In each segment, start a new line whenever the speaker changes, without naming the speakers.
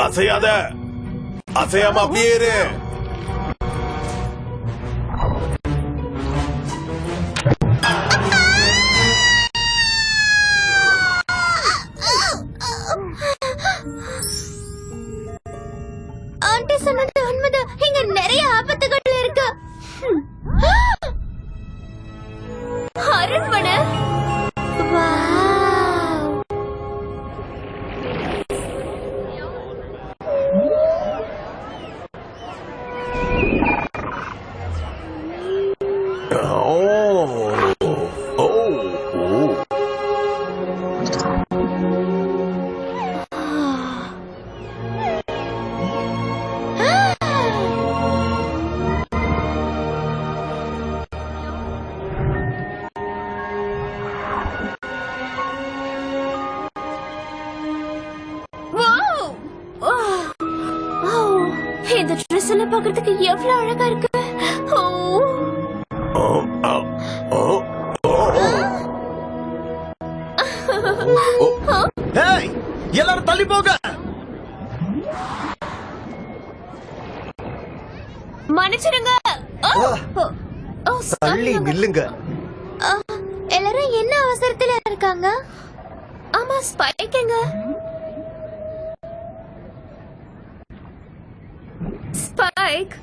அசையாத, அசையாம அப்படியே இரு.
ஆண்டி சொன்னது உண்மைதான். இங்க நிறைய ஆபத்துகள் இருக்கு. அரண்மனை. இந்த ட்ரெஸ் எல்லாம் பாக்குறதுக்கு எவ்வளவு அழகா இருக்கு.
எல்லாரும் தள்ளி போக.
மன்னிச்சிடுங்க.
தள்ளி நில்லுங்க.
எல்லாரும் என்ன அவசரத்துல இருக்காங்க? ஆமா, ஸ்பைக்குங்க. ஸ்பைக்,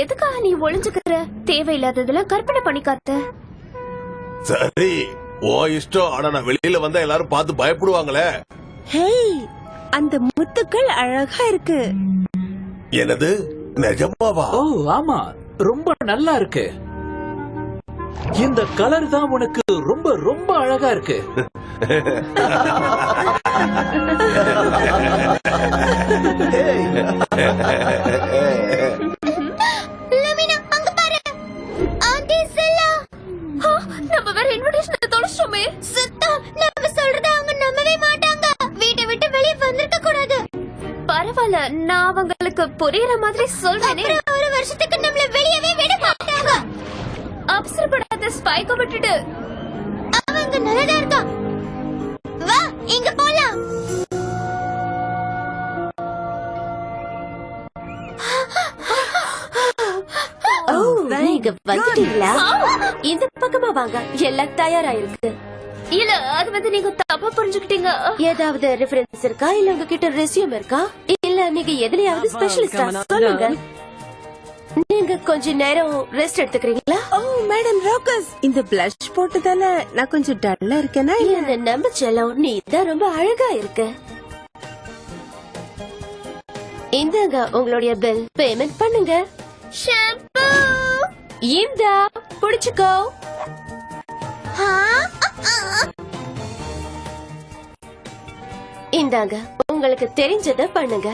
எதுக்காக நீ ஒளிஞ்சுக்கிற? தேவையில்லாததெல்லாம் கற்பனை பண்ணிக்காத.
சரி, ஓ இஷ்டம். ஆனா நான் வெளியில வந்தா எல்லாரும் பார்த்து பயப்படுவாங்களே.
ஹேய், அந்த முத்துக்கள் அழகா இருக்கு.
என்னது, நிஜமாவா?
ஓ ஆமா, ரொம்ப நல்லா இருக்கு. இந்த கலர் தான் உனக்கு ரொம்ப ரொம்ப அழகா இருக்கு.
லமினா, அங்க பாரு. ஆண்டி செல்லா. நம்ம வேற இன்விடேஷன் தொலைச்சோமே. சுத்தா, நம்ம சொல்றத அவங்க நம்பவே மாட்டாங்க. வீட்டை விட்டு வெளியே வந்திருக்க கூடாது. பரவாயில்ல, நான் அவங்களுக்கு புரியற மாதிரி சொல்றேனே. ஒரு வருஷத்துக்கு நம்மள வெளியவே விட மாட்டாங்க. அவசரப்படாத, ஸ்பைக்க விட்டுடு. அவங்க நல்லதா இருக்கா. வா, இங்க போலாம்.
நீங்க வந்துட்டீங்களா? இந்த பக்கமா வாங்க, எல்லாம் தயாரா இருக்கு.
இல்ல, அது வந்து நீங்க தப்பா புரிஞ்சுக்கிட்டீங்க.
ஏதாவது ரெஃபரன்ஸ் இருக்கா? இல்ல உங்ககிட்ட ரெஸ்யூம் இருக்கா? இல்ல நீங்க எதுலயாவது ஸ்பெஷலிஸ்டா? சொல்லுங்க. நீங்க கொஞ்ச நேரம் ரெஸ்ட் எடுத்துக்கிறீங்களா?
ஓ மேடம் ராக்கஸ், இந்த பிளஷ் போட்டதால நான் கொஞ்சம் டல்லா இருக்கேனா?
என்ன நம்ப செல்லம், நீ தான் ரொம்ப அழகா இருக்க. இந்தாங்க உங்களுடைய பில், பேமெண்ட் பண்ணுங்க.
ஷாம்பு
இந்தா புடிச்சுக்கோ. இந்தாங்க, உங்களுக்கு தெரிஞ்சத பண்ணுங்க.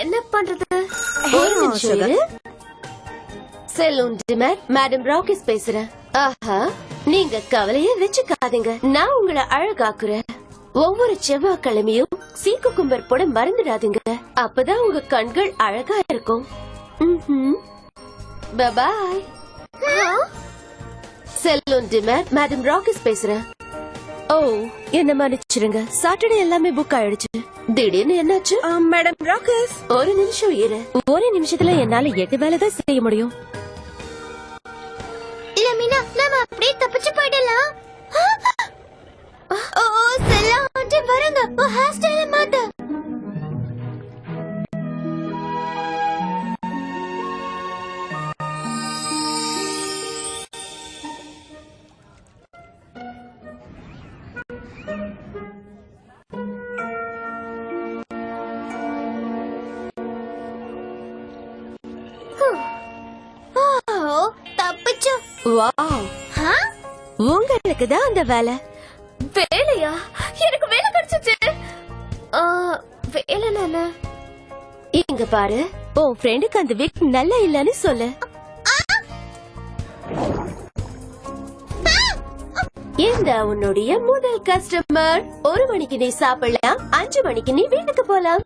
என்ன பண்றது?
ஒரு நிமிஷம் இரு. செலூன் டிமேட், மேடம் ராக்கஸ் பேசுறேன். ஆஹா, நீங்க கவலைய வச்சுக்காதீங்க, நான் உங்களை அழகாக்குறேன். ஒவ்வொரு செவ்வாய்க்கிழமையும் சீக்கு கும்பர் போட மறந்துடாதீங்க. அப்பதான் உங்க கண்கள் அழகா இருக்கும். பாய். செலூன் டிமேட், மேடம் ராக்கஸ் பேசுறேன். ஓ, என்ன மன்னிச்சிருங்க, சாட்டர்டே எல்லாமே புக் ஆயிடுச்சு. திடீர்னு என்னாச்சு?
மேடம் ராக்கஸ்,
ஒரு நிமிஷம் இரு. ஒரு நிமிஷத்துல என்னால 8 வேலை தான் செய்ய முடியும்.
லமினா, நாம அப்படியே தப்பிச்சு போயிடலாம். ஓ செல்லா ஆண்டி வரங்க. ஓ ஹேர் ஸ்டைல மாத்த. தப்பிச்சோம்.
வாவ், உங்களுக்கு தான் அந்த வேலை.
வேலையா? எனக்கு வேலை கிடைச்சிச்சு. வேலை என்ன?
இங்க பாரு, உன் ஃப்ரெண்டுக்கு அந்த வீக் நல்லா இல்லன்னு சொல்லு. இந்த உன்னுடைய முதல் கஸ்டமர். 1 மணிக்கு நீ சாப்பிடலாம், 5 மணிக்கு நீ வீட்டுக்கு போலாம்.